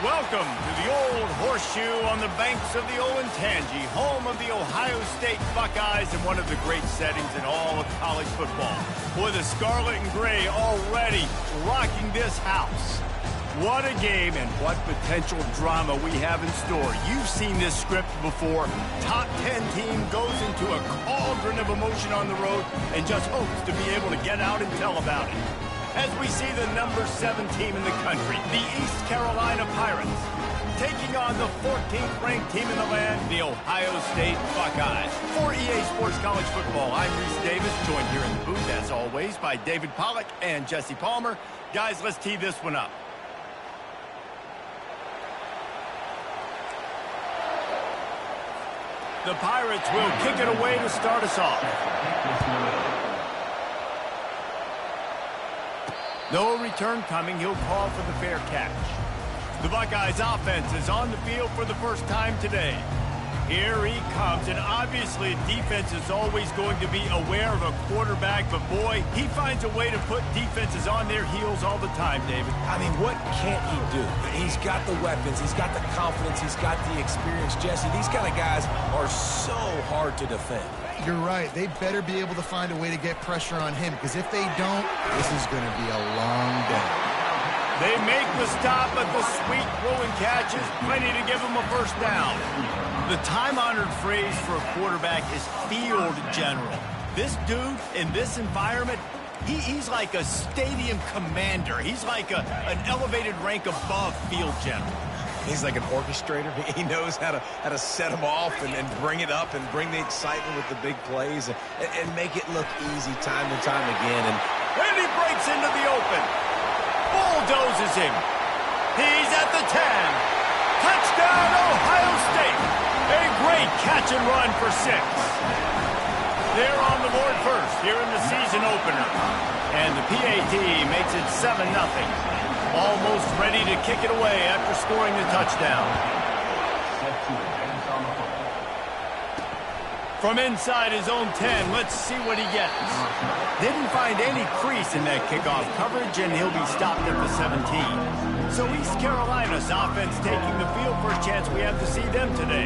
Welcome to the Old Horseshoe on the banks of the Olentangy, home of the Ohio State Buckeyes and one of the great settings in all of college football. Boy, the scarlet and gray already rocking this house. What a game and what potential drama we have in store. You've seen this script before. Top 10 team goes into a cauldron of emotion on the road and just hopes to be able to get out and tell about it. As we see the number 7 team in the country, the East Carolina Pirates, taking on the 14th ranked team in the land, the Ohio State Buckeyes. For EA Sports College Football, I'm Reese Davis, joined here in the booth, as always, by David Pollack and Jesse Palmer. Guys, let's tee this one up. The Pirates will kick it away to start us off. No return coming. He'll call for the fair catch. The Buckeyes offense is on the field for the first time today. Here he comes, and obviously defense is always going to be aware of a quarterback, but boy, he finds a way to put defenses on their heels all the time, David. I mean, what can't he do? He's got the weapons, he's got the confidence, he's got the experience. Jesse, these kind of guys are so hard to defend. You're right. They better be able to find a way to get pressure on him, because if they don't, this is going to be a long day. They make the stop, but the sweet throwing catch is plenty to give them a first down. The time-honored phrase for a quarterback is field general. This dude in this environment, he's like a stadium commander. He's like an elevated rank above field general. He's like an orchestrator. He knows how to set them off and bring it up and bring the excitement with the big plays and make it look easy time and time again. And he breaks into the open. Bulldozes him. He's at the 10. Touchdown, Ohio State. A great catch and run for 6. They're on the board first here in the season opener. And the PAT makes it 7-0. Almost ready to kick it away after scoring the touchdown. From inside his own 10, let's see what he gets. Didn't find any crease in that kickoff coverage, and he'll be stopped at the 17. So East Carolina's offense taking the field. First chance we have to see them today.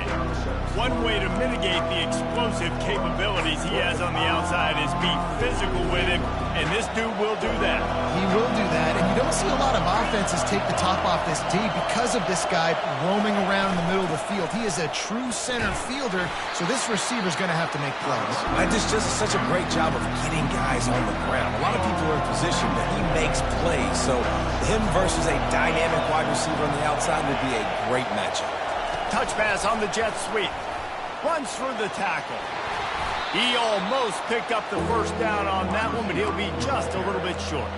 One way to mitigate the explosive capabilities he has on the outside is be physical with him, and this dude will do that. He will do that, and you don't see a lot of offenses take the top off this D because of this guy roaming around in the middle of the field. He is a true center fielder, so this receiver's going to have to make plays. This just is such a great job of getting guys on the ground. A lot of people are in position, but he makes plays, so him versus a dynamic wide receiver on the outside would be a great matchup. Touch pass on the jet sweep. Runs through the tackle. He almost picked up the first down on that one, but he'll be just a little bit short.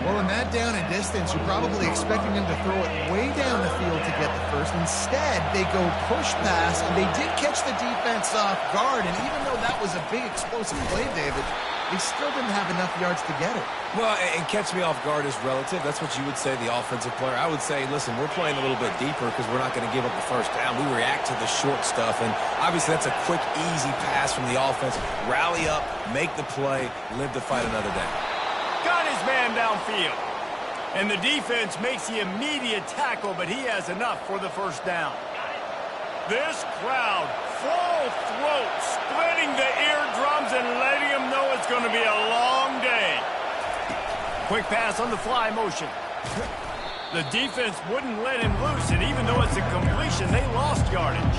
Well, in that down and distance, you're probably expecting him to throw it way down the field to get the first. Instead, they go push pass, and they did catch the defense off guard. And even though that was a big explosive play, David, they still didn't have enough yards to get it. Well, and catch me off guard is relative. That's what you would say, the offensive player. I would say, listen, we're playing a little bit deeper because we're not going to give up the first down. We react to the short stuff, and obviously that's a quick, easy pass from the offense. Rally up, make the play, live to fight another day. Got his man downfield. And the defense makes the immediate tackle, but he has enough for the first down. This crowd, full throat, splitting the eardrums and letting them know it's going to be a long day. Quick pass on the fly motion. The defense wouldn't let him loose, and even though it's a completion, they lost yardage.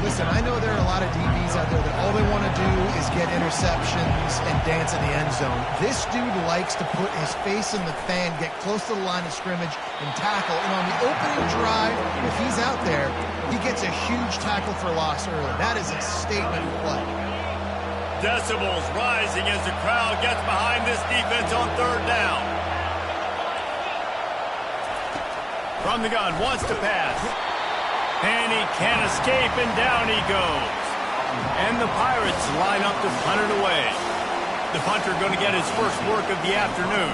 Listen, I know there are a lot of DBs out there that all they want to do is get interceptions and dance in the end zone. This dude likes to put his face in the fan, get close to the line of scrimmage, and tackle. And on the opening drive, if he's out there, he gets a huge tackle for loss early. That is a statement play. Decibels rising as the crowd gets behind this defense on third down. From the gun, wants to pass. And he can't escape, and down he goes. And the Pirates line up to punt it away. The punter going to get his first work of the afternoon.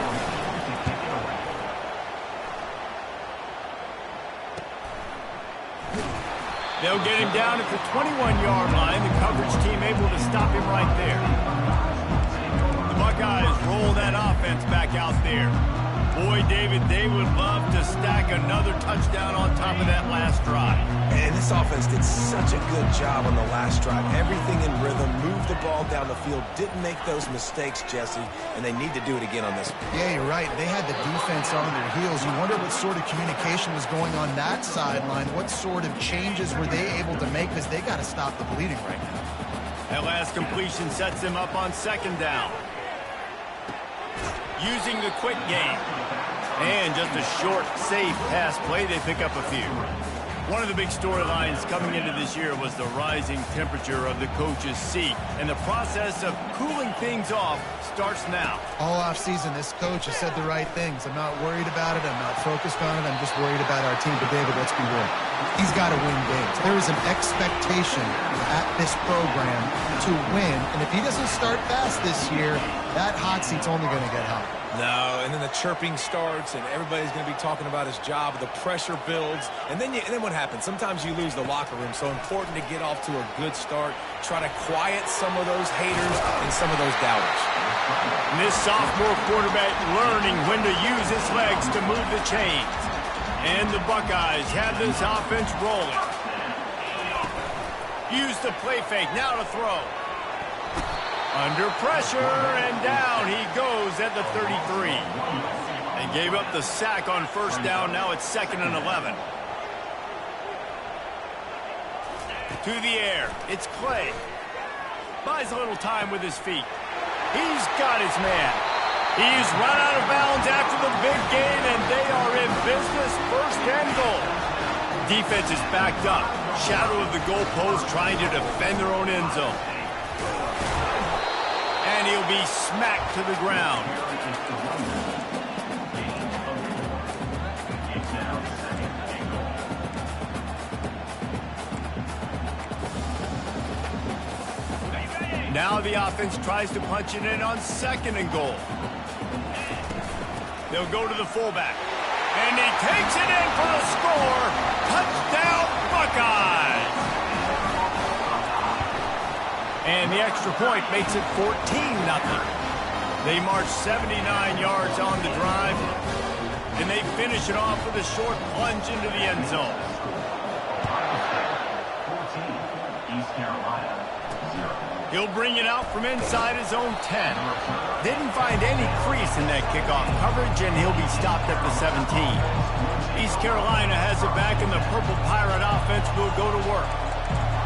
They'll get him down at the 21-yard line. The coverage team able to stop him right there. The Buckeyes roll that offense back out there. Boy, David, they would love to stack another touchdown on top of that last drive. And this offense did such a good job on the last drive. Everything in rhythm, moved the ball down the field, didn't make those mistakes, Jesse, and they need to do it again on this one. Yeah, you're right. They had the defense on their heels. You wonder what sort of communication was going on that sideline. What sort of changes were they able to make, because they got to stop the bleeding right now. That last completion sets them up on second down. Using the quick game. And just a short, safe pass play, they pick up a few. One of the big storylines coming into this year was the rising temperature of the coach's seat. And the process of cooling things off starts now. All offseason, this coach has said the right things. I'm not worried about it. I'm not focused on it. I'm just worried about our team. But, David, let's be real. He's got to win games. There is an expectation at this program to win. And if he doesn't start fast this year, that hot seat's only going to get hot. No, and then the chirping starts, and everybody's going to be talking about his job. The pressure builds, and then what happens? Sometimes you lose the locker room, so important to get off to a good start. Try to quiet some of those haters and some of those doubters. And this sophomore quarterback learning when to use his legs to move the chains. And the Buckeyes have this offense rolling. Use the play fake, now to throw. Under pressure, and down he goes at the 33. They gave up the sack on first down. Now it's 2nd and 11. To the air. It's Clay. Buys a little time with his feet. He's got his man. He's run out of bounds after the big gain, and they are in business. 1st and goal. Defense is backed up. Shadow of the goalpost, trying to defend their own end zone. And he'll be smacked to the ground. Now the offense tries to punch it in on 2nd and goal. They'll go to the fullback. And he takes it in for the score. Touchdown, Buckeyes! And the extra point makes it 14-0. They march 79 yards on the drive, and they finish it off with a short plunge into the end zone. 14, East Carolina, 0. He'll bring it out from inside his own 10. Didn't find any crease in that kickoff coverage, and he'll be stopped at the 17. East Carolina has it back, and the Purple Pirate offense will go to work.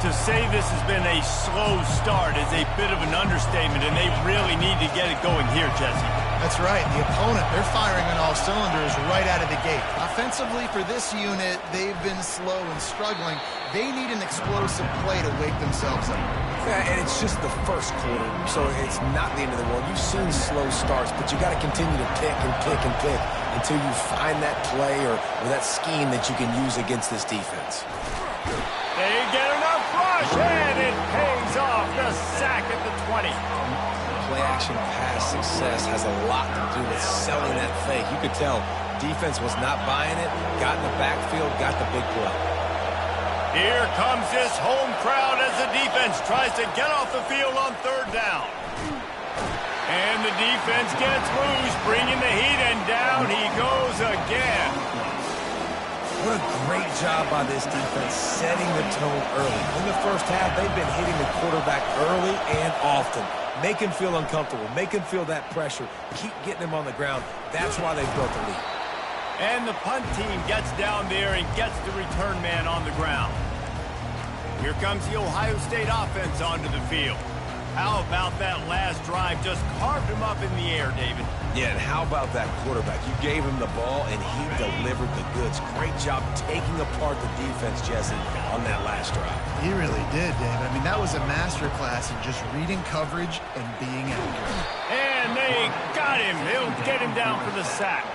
To say this has been a slow start is a bit of an understatement, and they really need to get it going here, Jesse. That's right. The opponent, they're firing on all cylinders right out of the gate. Offensively, for this unit, they've been slow and struggling. They need an explosive play to wake themselves up. Yeah, and it's just the first quarter, so it's not the end of the world. You've seen slow starts, but you got to continue to pick and pick and pick until you find that play or that scheme that you can use against this defense. They get enough rush, and it pays off. The sack at the 20. Play-action pass success has a lot to do with selling that fake. You could tell defense was not buying it, got in the backfield, got the big play. Here comes this home crowd as the defense tries to get off the field on 3rd down. And the defense gets loose, bringing the heat, and down he goes again. What a great job by this defense setting the tone early. In the first half, they've been hitting the quarterback early and often. Make him feel uncomfortable. Make him feel that pressure. Keep getting him on the ground. That's why they've built the lead. And the punt team gets down there and gets the return man on the ground. Here comes the Ohio State offense onto the field. How about that last drive? Just carved him up in the air, David. Yeah, and how about that quarterback? You gave him the ball, and he delivered the goods. Great job taking apart the defense, Jesse, on that last drive. He really did, David. I mean, that was a masterclass in just reading coverage and being accurate. And they got him. They'll get him down for the sack.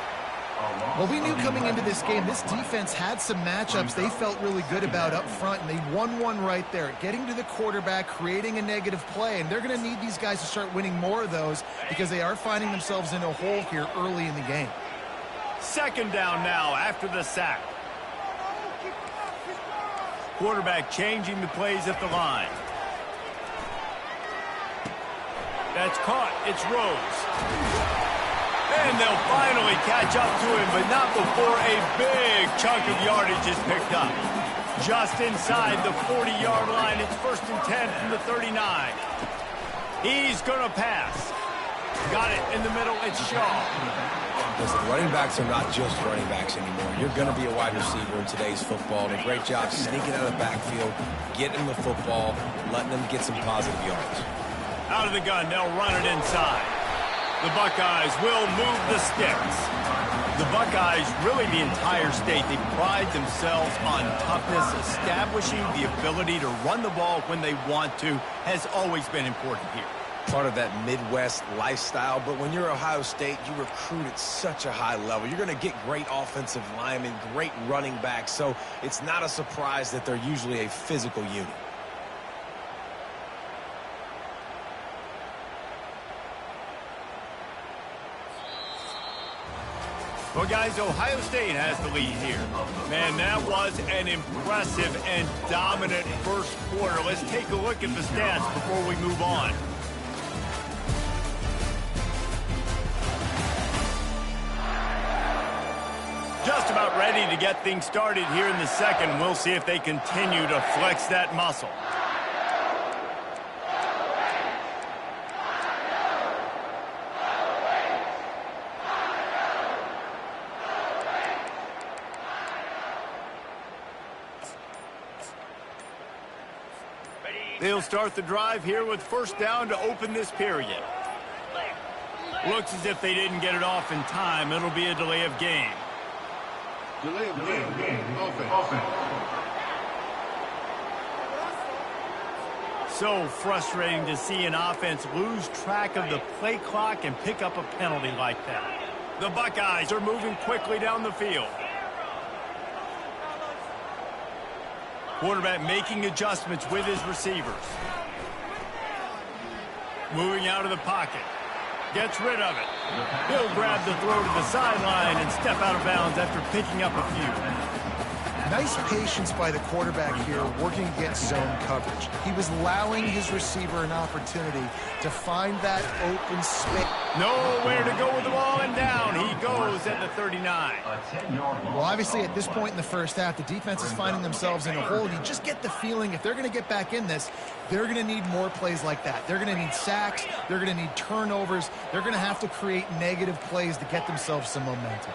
Well, we knew coming into this game, this defense had some matchups they felt really good about up front, and they won one right there, getting to the quarterback, creating a negative play, and they're going to need these guys to start winning more of those because they are finding themselves in a hole here early in the game. 2nd down now after the sack. Quarterback changing the plays at the line. That's caught. It's Rose. And they'll finally catch up to him, but not before a big chunk of yardage is picked up. Just inside the 40-yard line, it's 1st and 10 from the 39. He's going to pass. Got it in the middle, it's Shaw. Listen, running backs are not just running backs anymore. You're going to be a wide receiver in today's football. And a great job sneaking out of the backfield, getting the football, letting them get some positive yards. Out of the gun, they'll run it inside. The Buckeyes will move the sticks. The Buckeyes, really the entire state, they pride themselves on toughness. Establishing the ability to run the ball when they want to has always been important here. Part of that Midwest lifestyle, but when you're Ohio State, you recruit at such a high level. You're going to get great offensive linemen, great running backs, so it's not a surprise that they're usually a physical unit. Well, guys, Ohio State has the lead here. Man, that was an impressive and dominant first quarter. Let's take a look at the stats before we move on. Just about ready to get things started here in the second. We'll see if they continue to flex that muscle. They'll start the drive here with 1st down to open this period. Looks as if they didn't get it off in time. It'll be a delay of game. Delay of game. Offense. So frustrating to see an offense lose track of the play clock and pick up a penalty like that. The Buckeyes are moving quickly down the field. Quarterback making adjustments with his receivers. Moving out of the pocket. Gets rid of it. He'll grab the throw to the sideline and step out of bounds after picking up a few. Nice patience by the quarterback here, working against zone coverage. He was allowing his receiver an opportunity to find that open space. Nowhere to go with the ball, and down he goes at the 39. Well, obviously, at this point in the first half, the defense is finding themselves in a hole. You just get the feeling if they're going to get back in this, they're going to need more plays like that. They're going to need sacks. They're going to need turnovers. They're going to have to create negative plays to get themselves some momentum.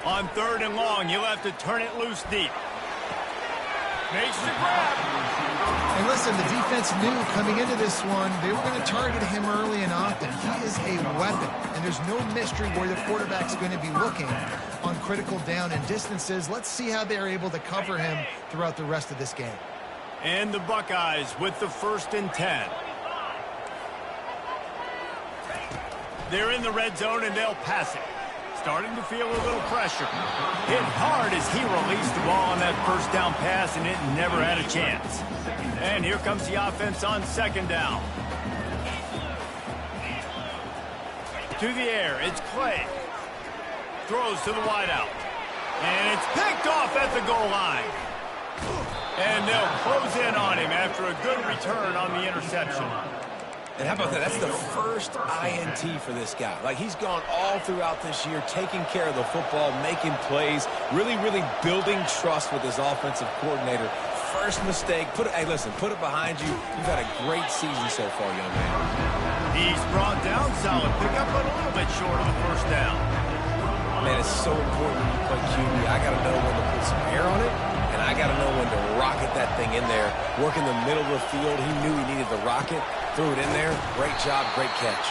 On 3rd and long, he'll have to turn it loose deep. Makes the grab. And listen, the defense knew coming into this one, they were going to target him early and often. He is a weapon, and there's no mystery where the quarterback's going to be looking on critical down and distances. Let's see how they're able to cover him throughout the rest of this game. And the Buckeyes with the 1st and 10. They're in the red zone, and they'll pass it. Starting to feel a little pressure. Hit hard as he released the ball on that 1st down pass, and it never had a chance. And here comes the offense on 2nd down. To the air, it's Clay. Throws to the wideout. And it's picked off at the goal line. And they'll close in on him after a good return on the interception. And how about that? That's the first INT for this guy. Like, he's gone all throughout this year, taking care of the football, making plays, really building trust with his offensive coordinator. First mistake. Hey, listen, put it behind you. You've had a great season so far, young man. He's brought down solid pickup, but a little bit short of the 1st down. Man, it's so important when you play QB. I got to know when to put some air on it, and I got to know when to rocket that thing in there. Work in the middle of the field. He knew he needed the rocket. Threw it in there. Great job, great catch.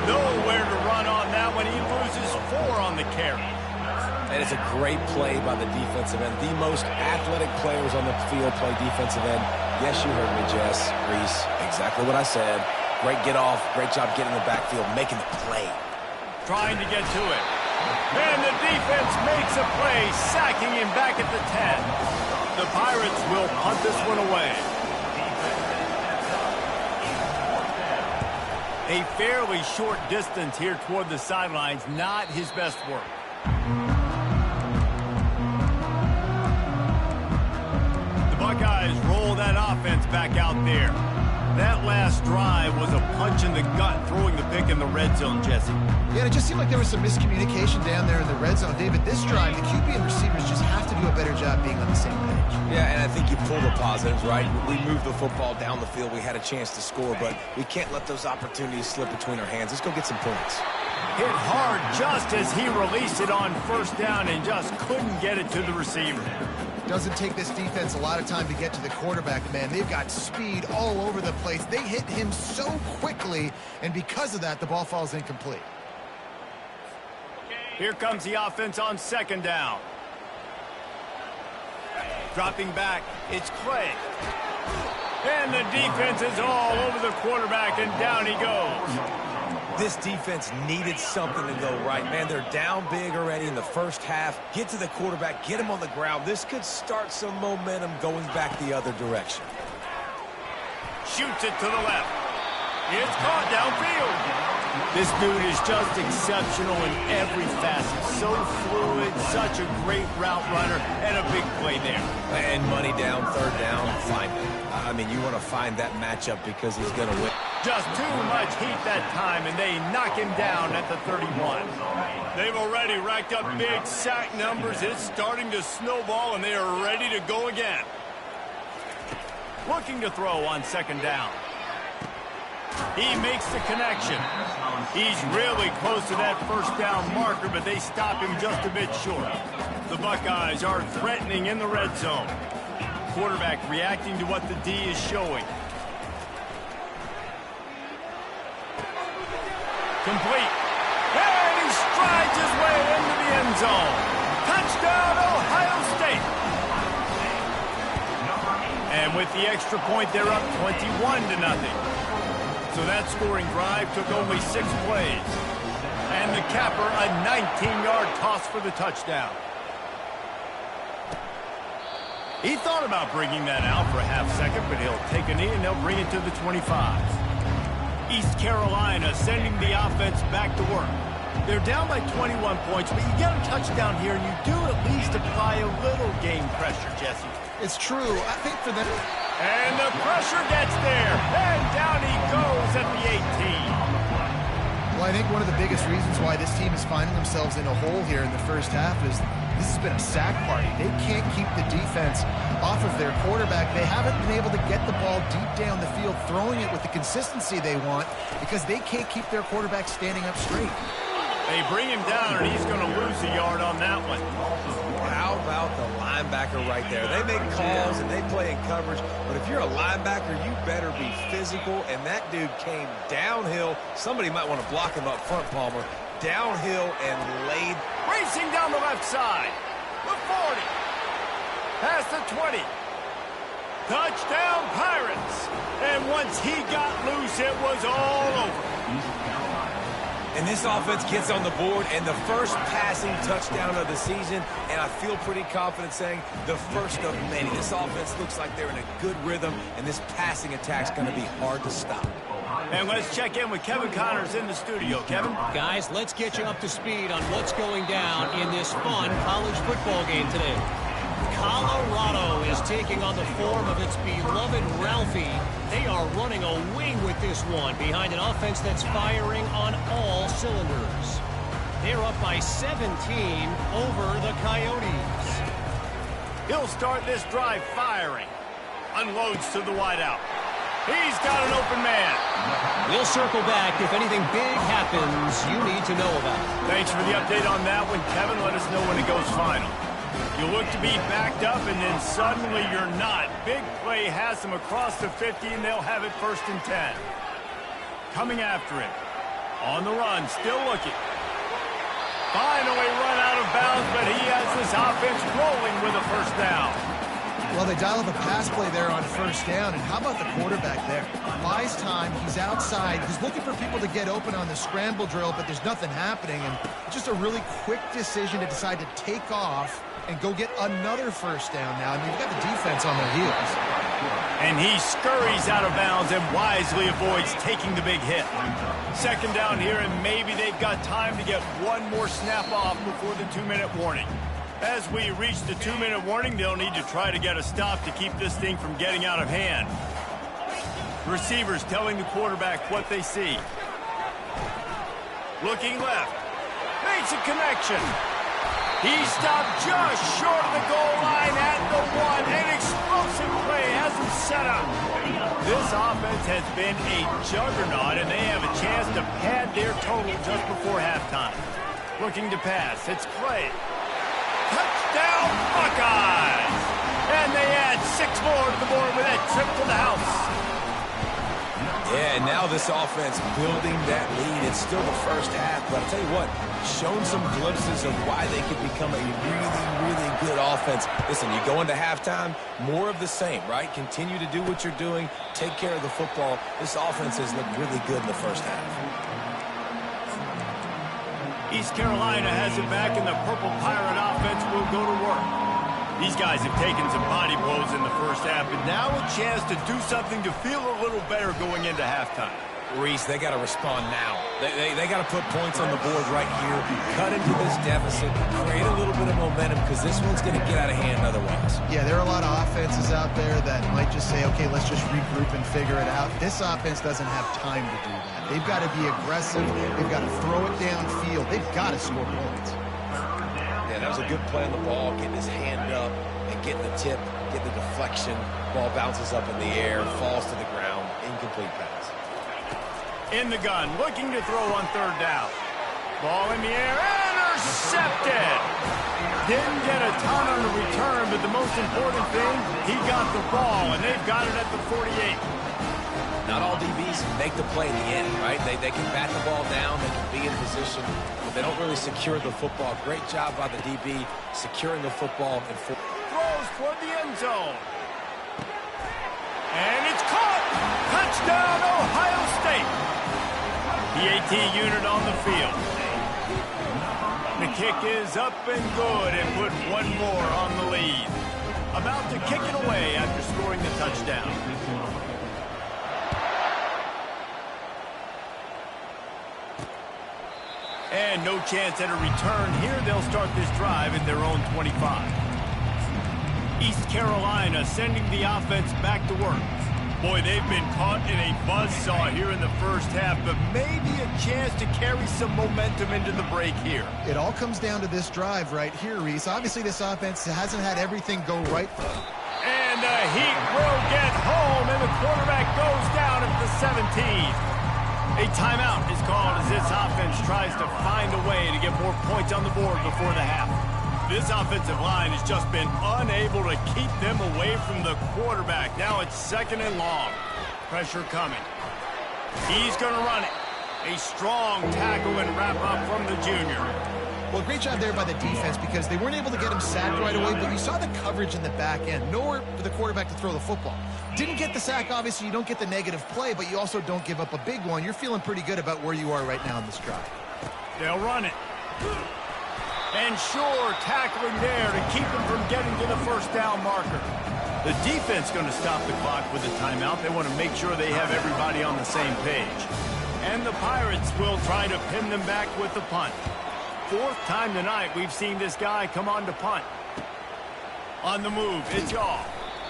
Nowhere to run on that one. He loses 4 on the carry. And it's a great play by the defensive end. The most athletic players on the field play defensive end. Yes, you heard me, Jess, Reese. Exactly what I said. Great get off. Great job getting in the backfield, making the play. Trying to get to it. And the defense makes a play, sacking him back at the 10. The Pirates will punt this one away. A fairly short distance here toward the sidelines, not his best work. The Buckeyes roll that offense back out there. That last drive was a punch in the gut, throwing the pick in the red zone, Jesse. Yeah, and it just seemed like there was some miscommunication down there in the red zone. David, this drive, the QB and receivers just have to do a better job being on the same page. Yeah, and I think you pull the positives, right? We moved the football down the field. We had a chance to score, but we can't let those opportunities slip between our hands. Let's go get some points. Hit hard just as he released it on first down and just couldn't get it to the receiver. Doesn't take this defense a lot of time to get to the quarterback, man. They've got speed all over the place. They hit him so quickly, and because of that, the ball falls incomplete. Here comes the offense on second down. Dropping back, it's Clay. And the defense is all over the quarterback, and down he goes. This defense needed something to go right. Man, they're down big already in the first half. Get to the quarterback, get him on the ground. This could start some momentum going back the other direction. Shoots it to the left. It's caught downfield. This dude is just exceptional in every facet. So fluid, such a great route runner, and a big play there. And money down, third down, find him. I mean, you want to find that matchup because he's going to win. Just too much heat that time, and they knock him down at the 31. They've already racked up big sack numbers. It's starting to snowball, and they are ready to go again. Looking to throw on second down. He makes the connection. He's really close to that first down marker, but they stop him just a bit short. The Buckeyes are threatening in the red zone. Quarterback reacting to what the D is showing. Complete. And he strides his way into the end zone. Touchdown, Ohio State. And with the extra point, they're up 21-0. So that scoring drive took only 6 plays. And the capper, a 19-yard toss for the touchdown. He thought about bringing that out for a half second, but he'll take a knee and they'll bring it to the 25. East Carolina sending the offense back to work. They're down by 21 points, but you get a touchdown here, and you do at least apply a little game pressure, Jesse. It's true. I think for them... And the pressure gets there, and down he goes at the 18. Well, I think one of the biggest reasons why this team is finding themselves in a hole here in the first half is this has been a sack party. They can't keep the defense off of their quarterback. They haven't been able to get the ball deep down the field, throwing it with the consistency they want because they can't keep their quarterback standing up straight. They bring him down, and he's going to lose a yard on that one. How about the linebacker right there? They make calls and they play in coverage, but if you're a linebacker, you better be physical, and that dude came downhill. Somebody might want to block him up front, Palmer. Downhill and laid. Racing down the left side. The 40. Past the 20. Touchdown, Pirates. And once he got loose, it was all over. And this offense gets on the board, and the first passing touchdown of the season, and I feel pretty confident saying the first of many. This offense looks like they're in a good rhythm, and this passing attack's going to be hard to stop. And let's check in with Kevin Connors in the studio. Kevin? Guys, let's get you up to speed on what's going down in this fun college football game today. Colorado is taking on the form of its beloved Ralphie. They are running a wing with this one behind an offense that's firing on all cylinders. They're up by 17 over the Coyotes. He'll start this drive firing. Unloads to the wideout. He's got an open man. We'll circle back if anything big happens you need to know about. Thanks for the update on that one, Kevin. Let us know when it goes final. You look to be backed up, and then suddenly you're not. Big play has them across the 50, and they'll have it 1st and 10. Coming after it. On the run, still looking. Finally run out of bounds, but he has this offense rolling with a first down. Well, they dial up a pass play there on first down, and how about the quarterback there? Buys time, he's outside, he's looking for people to get open on the scramble drill, but there's nothing happening, and just a really quick decision to decide to take off and go get another first down now. I mean, you've got the defense on their heels. And he scurries out of bounds and wisely avoids taking the big hit. Second down here, and maybe they've got time to get one more snap off before the 2-minute warning. As we reach the 2-minute warning, they'll need to try to get a stop to keep this thing from getting out of hand. Receivers telling the quarterback what they see. Looking left. Makes a connection. He stopped just short of the goal line at the 1. An explosive play has him set up. This offense has been a juggernaut, and they have a chance to pad their total just before halftime. Looking to pass. It's Clay. Touchdown, Buckeyes! And they add 6 more to the board with that trip to the house. Yeah, and now this offense building that lead. It's still the first half, but I'll tell you what, shown some glimpses of why they could become a really, really good offense. Listen, you go into halftime, more of the same, right? Continue to do what you're doing, take care of the football. This offense has looked really good in the first half. East Carolina has it back, and the Purple Pirate offense will go to work. These guys have taken some body blows in the first half, and now a chance to do something to feel a little better going into halftime. Reese, they got to respond now. They got to put points on the board right here, cut into this deficit, create a little bit of momentum, because this one's going to get out of hand otherwise. Yeah, there are a lot of offenses out there that might just say, okay, let's just regroup and figure it out. This offense doesn't have time to do that. They've got to be aggressive. They've got to throw it downfield. They've got to score points. Yeah, that was a good play on the ball, getting his hand up and getting the tip, getting the deflection. Ball bounces up in the air, falls to the ground, incomplete pass. In the gun, looking to throw on 3rd down. Ball in the air, intercepted! Didn't get a ton on the return, but the most important thing, he got the ball, and they've got it at the 48. Not all DBs make the play in the end, right? They can bat the ball down, they can be in position, but they don't really secure the football. Great job by the DB securing the football and throws toward the end zone. And it's caught! Touchdown, Ohio State! The AT unit on the field. The kick is up and good and put 1 more on the lead. About to kick it away after scoring the touchdown. And no chance at a return here. They'll start this drive at their own 25. East Carolina sending the offense back to work. Boy, they've been caught in a buzzsaw here in the first half, but maybe a chance to carry some momentum into the break here. It all comes down to this drive right here, Reese. Obviously, this offense hasn't had everything go right for them. And the Heat will get home, and the quarterback goes down at the 17. A timeout is called as this offense tries to find a way to get more points on the board before the half. This offensive line has just been unable to keep them away from the quarterback. Now it's 2nd and long. Pressure coming. He's going to run it. A strong tackle and wrap up from the junior. Well, great job there by the defense because they weren't able to get him sacked right away, but you saw the coverage in the back end. Nowhere for the quarterback to throw the football. Didn't get the sack, obviously. You don't get the negative play, but you also don't give up a big one. You're feeling pretty good about where you are right now in this drive. They'll run it. And sure, tackling there to keep him from getting to the 1st down marker. The defense going to stop the clock with a timeout. They want to make sure they have everybody on the same page. And the Pirates will try to pin them back with the punt. 4th time tonight we've seen this guy come on to punt. On the move, it's off.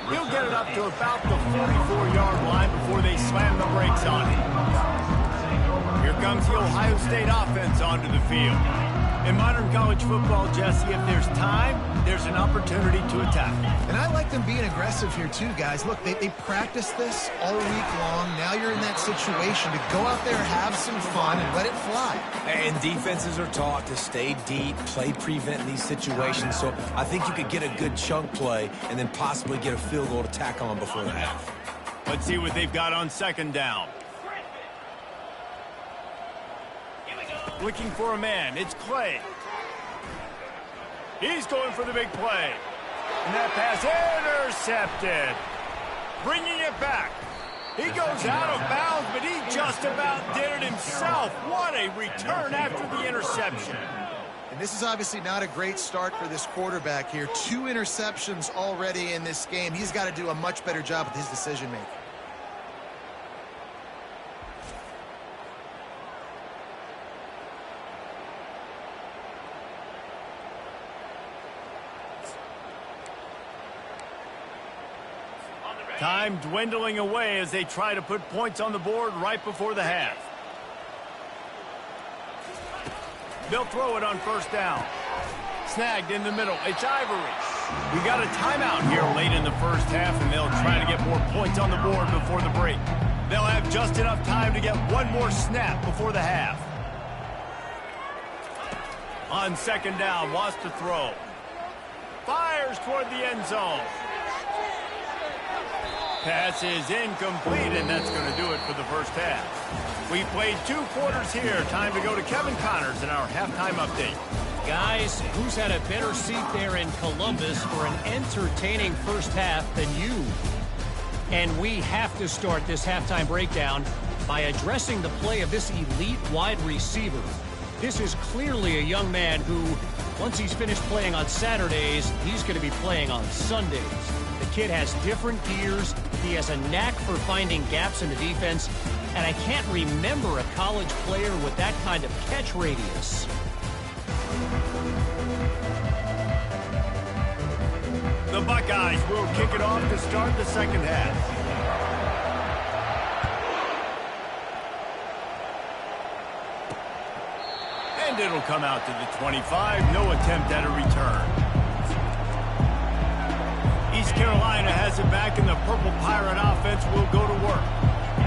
He'll get it up to about the 44-yard line before they slam the brakes on him. Here comes the Ohio State offense onto the field. In modern college football, Jesse, if there's time, there's an opportunity to attack. And I like them being aggressive here too, guys. Look, they practiced this all week long. Now you're in that situation to go out there, have some fun, and let it fly. And defenses are taught to stay deep, play prevent in these situations. So I think you could get a good chunk play and then possibly get a field goal to tack on before the half. Let's see what they've got on 2nd down. Looking for a man. It's Clay. He's going for the big play. And that pass intercepted. Bringing it back. He goes out of bounds, but he just about did it himself. What a return after the interception. And this is obviously not a great start for this quarterback here. 2 interceptions already in this game. He's got to do a much better job with his decision-making. Time dwindling away as they try to put points on the board right before the half. They'll throw it on first down. Snagged in the middle. It's Ivory. We got a timeout here late in the first half, and they'll try to get more points on the board before the break. They'll have just enough time to get one more snap before the half. On second down, wants to throw. Fires toward the end zone. Pass is incomplete, and that's going to do it for the first half. We played 2 quarters here. Time to go to Kevin Connors in our halftime update. Guys, who's had a better seat there in Columbus for an entertaining first half than you? And we have to start this halftime breakdown by addressing the play of this elite wide receiver. This is clearly a young man who, once he's finished playing on Saturdays, he's going to be playing on Sundays. The kid has different gears. He has a knack for finding gaps in the defense. And I can't remember a college player with that kind of catch radius. The Buckeyes will kick it off to start the second half. And it'll come out to the 25. No attempt at a return. East Carolina has it back, and the Purple Pirate offense will go to work.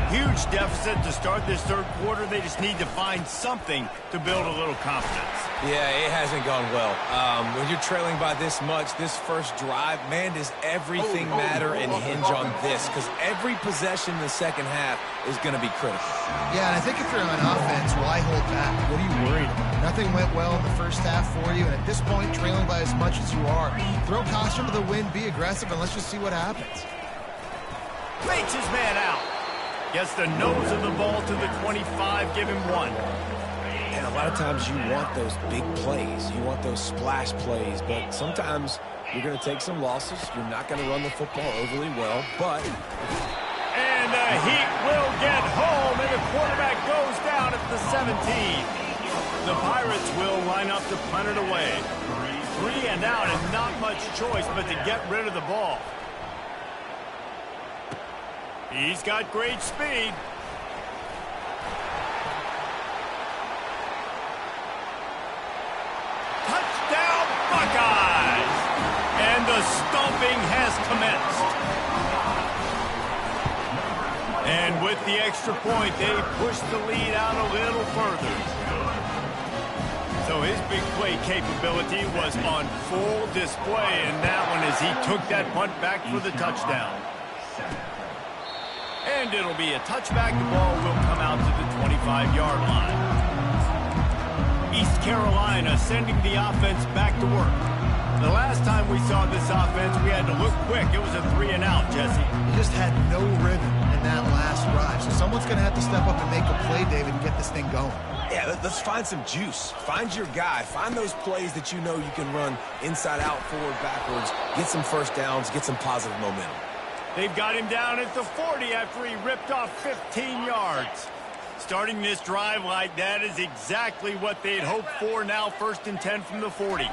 Huge deficit to start this third quarter. They just need to find something to build a little confidence. Yeah, it hasn't gone well. When you're trailing by this much, this first drive, man, does everything matter and hinge on this? Because every possession in the second half is going to be critical. Yeah, and I think if you're on offense, why hold back? What are you worried about? Nothing went well in the first half for you, and at this point, trailing by as much as you are, throw caution to the wind, be aggressive, and let's just see what happens. Bates his man out. Gets the nose of the ball to the 25, give him 1. And a lot of times you want those big plays. You want those splash plays. But sometimes you're going to take some losses. You're not going to run the football overly well. But... And the Heat will get home, and the quarterback goes down at the 17. The Pirates will line up to punt it away. 3 and out, and not much choice but to get rid of the ball. He's got great speed. Touchdown, Buckeyes! And the stomping has commenced. And with the extra point, they push the lead out a little further. So his big play capability was on full display in that one as he took that punt back for the touchdown. And it'll be a touchback. The ball will come out to the 25-yard line. East Carolina sending the offense back to work. The last time we saw this offense, we had to look quick. It was a 3 and out, Jesse. You just had no rhythm in that last drive. So someone's going to have to step up and make a play, David, and get this thing going. Yeah, let's find some juice. Find your guy. Find those plays that you know you can run inside out, forward, backwards. Get some first downs. Get some positive momentum. They've got him down at the 40 after he ripped off 15 yards. Starting this drive like that is exactly what they'd hoped for. Now 1st and 10 from the 40.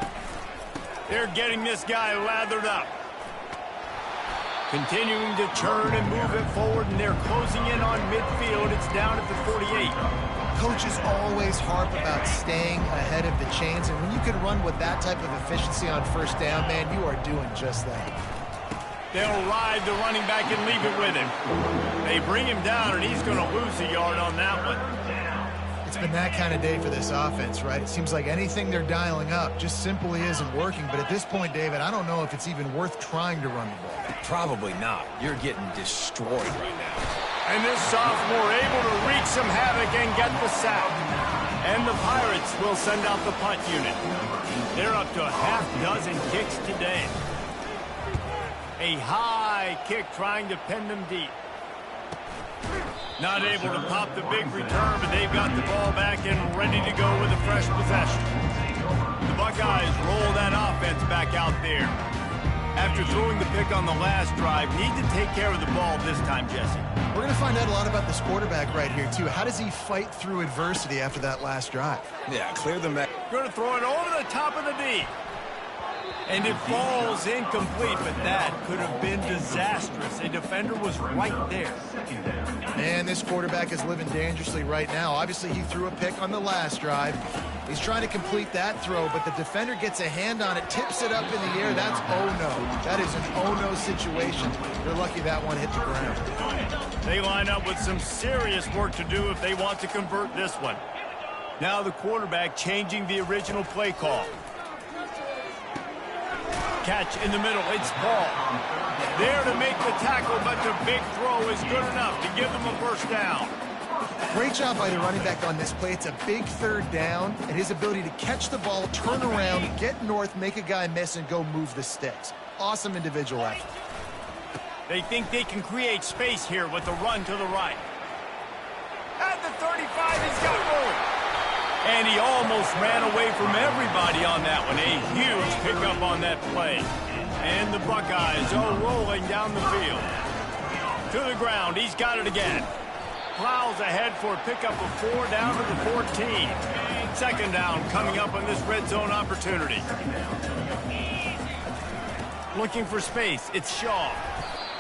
They're getting this guy lathered up. Continuing to churn and move it forward, and they're closing in on midfield. It's down at the 48. Coaches always harp about staying ahead of the chains, and when you can run with that type of efficiency on first down, man, you are doing just that. They'll ride the running back and leave it with him. They bring him down, and he's going to lose a yard on that one. It's been that kind of day for this offense, right? It seems like anything they're dialing up just simply isn't working. But at this point, David, I don't know if it's even worth trying to run the ball. Probably not. You're getting destroyed right now. And this sophomore able to wreak some havoc and get the sack. And the Pirates will send out the punt unit. They're up to a half-dozen kicks today. A high kick trying to pin them deep. Not able to pop the big return, but they've got the ball back and ready to go with a fresh possession. The Buckeyes roll that offense back out there. After throwing the pick on the last drive, need to take care of the ball this time, Jesse. We're going to find out a lot about this quarterback right here, too. How does he fight through adversity after that last drive? Yeah, clear the mat. Going to throw it over the top of the D. And it falls incomplete, but that could have been disastrous. A defender was right there. And this quarterback is living dangerously right now. Obviously, he threw a pick on the last drive. He's trying to complete that throw, but the defender gets a hand on it, tips it up in the air. That's oh-no. That is an oh-no situation. They're lucky that one hit the ground. They line up with some serious work to do if they want to convert this one. Now the quarterback changing the original play call. Catch in the middle, it's Paul. There to make the tackle, but the big throw is good enough to give them a first down. Great job by the running back on this play. It's a big third down, and his ability to catch the ball, turn around, get north, make a guy miss, and go move the sticks. Awesome individual effort. They think they can create space here with the run to the right. At the 35, he's got room. And he almost ran away from everybody on that one. A huge pickup on that play. And the Buckeyes are rolling down the field. To the ground, he's got it again. Plows ahead for a pickup of 4 down to the 14. Second down coming up on this red zone opportunity. Looking for space, it's Shaw.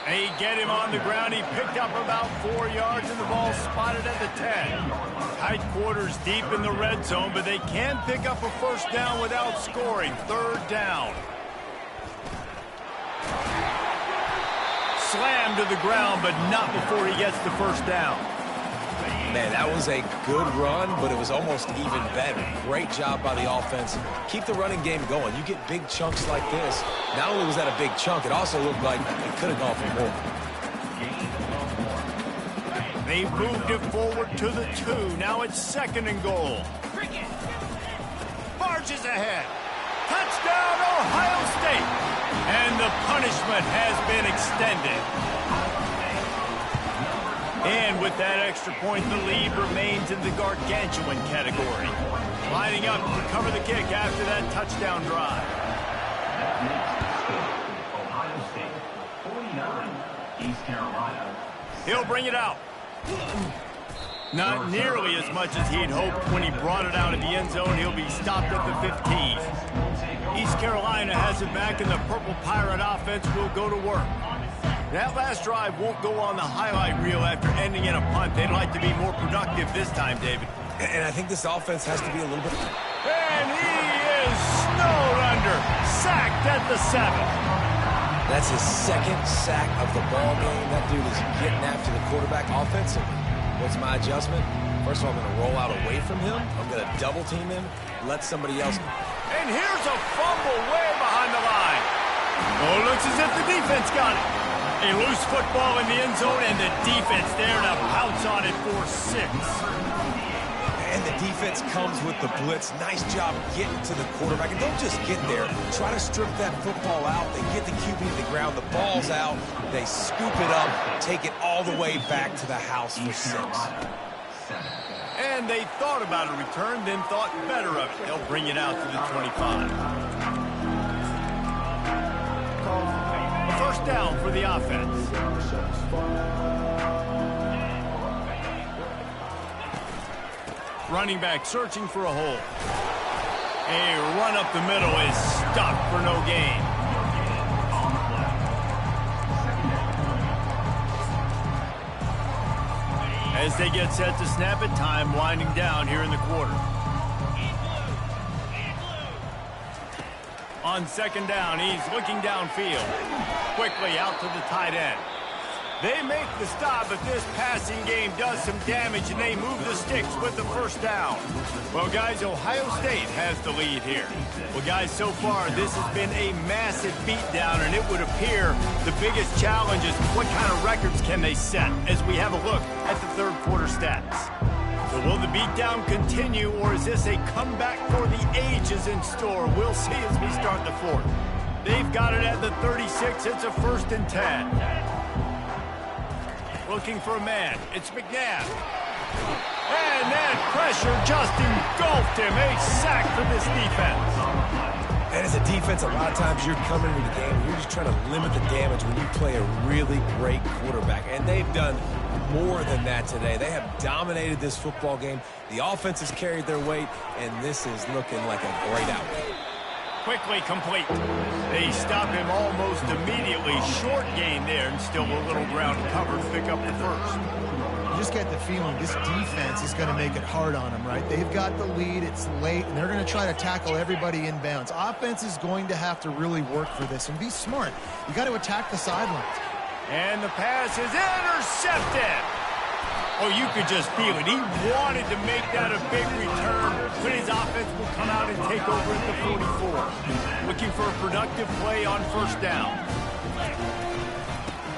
They get him on the ground. He picked up about 4 yards, and the ball spotted at the 10. Tight quarters deep in the red zone, but they can pick up a first down without scoring. Third down. Slammed to the ground, but not before he gets the first down. Man, that was a good run, but it was almost even better. Great job by the offense. Keep the running game going. You get big chunks like this. Not only was that a big chunk, it also looked like it could have gone for more. They moved it forward to the 2. Now it's second and goal. Marches ahead. Touchdown, Ohio State. And the punishment has been extended. And with that extra point, the lead remains in the gargantuan category. Lining up to cover the kick after that touchdown drive. Ohio State, 49, East Carolina. He'll bring it out. Not nearly as much as he'd hoped when he brought it out of the end zone. He'll be stopped at the 15. East Carolina has it back, and the Purple Pirate offense will go to work. That last drive won't go on the highlight reel after ending in a punt. They'd like to be more productive this time, David. And I think this offense has to be a little bit... And he is snowed under. Sacked at the 7. That's his second sack of the ball game. That dude is getting after the quarterback offensively. What's my adjustment? First of all, I'm going to roll out away from him. I'm going to double team him, let somebody else... And here's a fumble way behind the line. Oh, looks as if the defense got it. A loose football in the end zone, and the defense there to pounce on it for 6. And the defense comes with the blitz. Nice job getting to the quarterback. And don't just get there. Try to strip that football out. They get the QB to the ground. The ball's out. They scoop it up, take it all the way back to the house for 6. And they thought about a return, then thought better of it. They'll bring it out to the 25. First down for the offense. Running back searching for a hole. A run up the middle is stopped for no gain. As they get set to snap it, time winding down here in the quarter. On second down, he's looking downfield. Quickly out to the tight end. They make the stop, but this passing game does some damage, and they move the sticks with the first down. Well, guys, Ohio State has the lead here. Well, guys, so far, this has been a massive beatdown, and it would appear the biggest challenge is what kind of records can they set as we have a look at the third quarter stats. So will the beatdown continue, or is this a comeback for the ages in store? We'll see as we start the fourth. They've got it at the 36. It's a 1st and 10. Looking for a man. It's McNabb. And that pressure just engulfed him. A sack for this defense. And as a defense, a lot of times you're coming into the game, you're just trying to limit the damage when you play a really great quarterback. And they've done more than that today. They have dominated this football game. The offense has carried their weight, and this is looking like a great outcome. quickly complete. They stop him almost immediately. Short gain there, and still a little ground covered to pick up the first. You just get the feeling this defense is going to make it hard on them, right? They've got the lead, it's late, and they're going to try to tackle everybody inbounds. Offense is going to have to really work for this and be smart. You got to attack the sidelines. And the pass is intercepted. Oh, you could just feel it. He wanted to make that a big return, but his offense will come out and take over at the 44. Looking for a productive play on first down.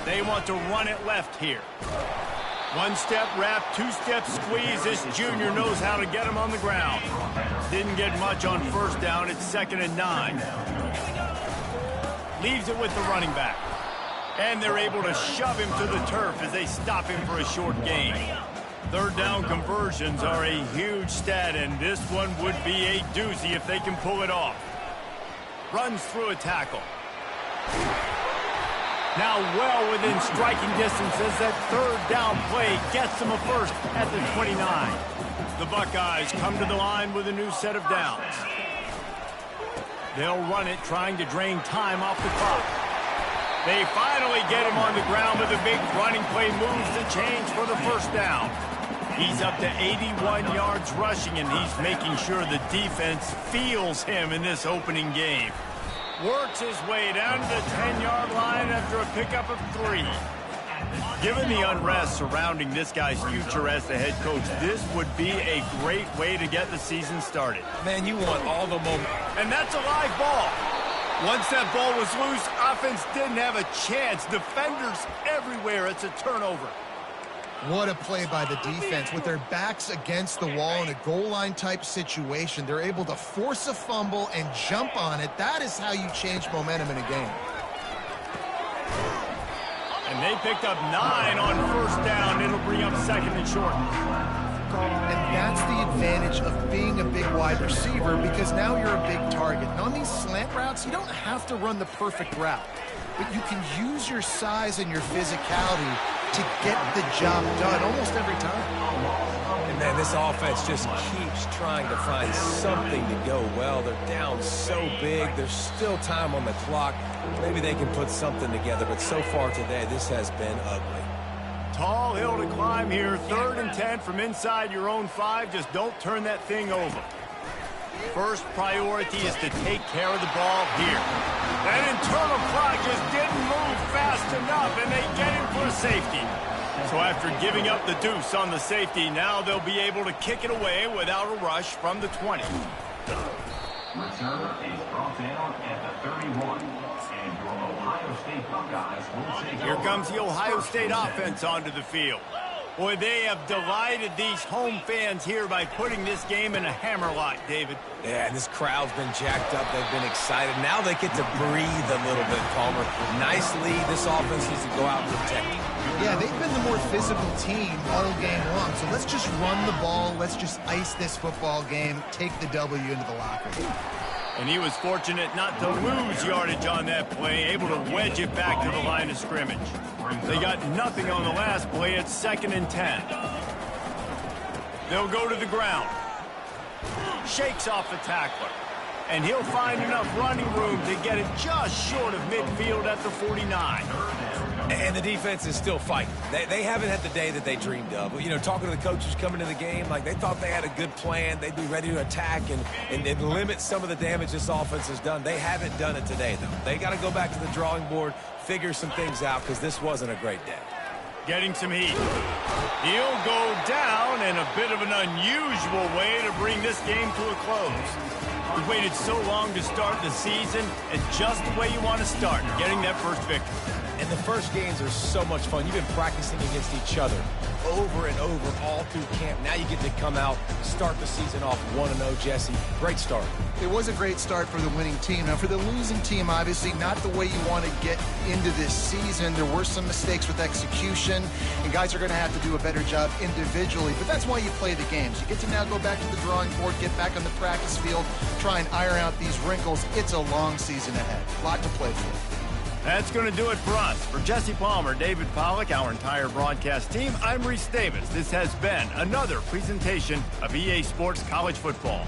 They want to run it left here. One-step wrap, two-step squeeze. This junior knows how to get him on the ground. Didn't get much on first down. It's 2nd and 9. Leaves it with the running back. And they're able to shove him to the turf as they stop him for a short gain. Third down conversions are a huge stat, and this one would be a doozy if they can pull it off. Runs through a tackle. Now well within striking distance as that third down play gets them a first at the 29. The Buckeyes come to the line with a new set of downs. They'll run it, trying to drain time off the clock. They finally get him on the ground with a big running play, moves the chains for the first down. He's up to 81 yards rushing, and he's making sure the defense feels him in this opening game. Works his way down to the 10-yard line after a pickup of 3. Given the unrest surrounding this guy's future as the head coach, this would be a great way to get the season started. Man, you want all the momentum. And that's a live ball. Once that ball was loose, offense didn't have a chance. Defenders everywhere. It's a turnover. What a play by the defense. With their backs against the wall in a goal line type situation, they're able to force a fumble and jump on it. That is how you change momentum in a game. And they picked up 9 on first down. It'll bring up 2nd and short. And that's the advantage of being a big wide receiver, because now you're a big target. And on these slant routes, you don't have to run the perfect route, but you can use your size and your physicality to get the job done almost every time. And man, this offense just keeps trying to find something to go well. They're down so big. There's still time on the clock. Maybe they can put something together, but so far today, this has been ugly. Tall hill to climb here. 3rd and 10 from inside your own 5. Just don't turn that thing over. First priority is to take care of the ball here. That internal clock just didn't move fast enough, and they get him for a safety. So after giving up the deuce on the safety, now they'll be able to kick it away without a rush from the 20. Return is brought down at the 31. And your Ohio State Buckeyes will take Here comes the Ohio State offense onto the field. Boy, they have delighted these home fans here by putting this game in a hammerlock, David. Yeah, and this crowd's been jacked up. They've been excited. Now they get to breathe a little bit, Palmer. Nice lead. This offense needs to go out and protect it. Yeah, they've been the more physical team all game long. So let's just run the ball. Let's just ice this football game, take the W into the locker room. And he was fortunate not to lose yardage on that play, able to wedge it back to the line of scrimmage. They got nothing on the last play. It's 2nd and 10. They'll go to the ground. Shakes off the tackler. And he'll find enough running room to get it just short of midfield at the 49. And the defense is still fighting. They haven't had the day that they dreamed of. You know, talking to the coaches coming to the game, like they thought they had a good plan. They'd be ready to attack and limit some of the damage this offense has done. They haven't done it today, though. They got to go back to the drawing board, figure some things out, because this wasn't a great day. Getting some heat. He'll go down in a bit of an unusual way to bring this game to a close. We waited so long to start the season, and just the way you want to start, getting that first victory. And the first games are so much fun. You've been practicing against each other over and over all through camp. Now you get to come out, start the season off 1-0, Jesse. Great start. It was a great start for the winning team. Now, for the losing team, obviously not the way you want to get into this season. There were some mistakes with execution, and guys are going to have to do a better job individually. But that's why you play the games. You get to now go back to the drawing board, get back on the practice field, try and iron out these wrinkles. It's a long season ahead. A lot to play for. That's going to do it for us. For Jesse Palmer, David Pollack, our entire broadcast team, I'm Reese Davis. This has been another presentation of EA Sports College Football.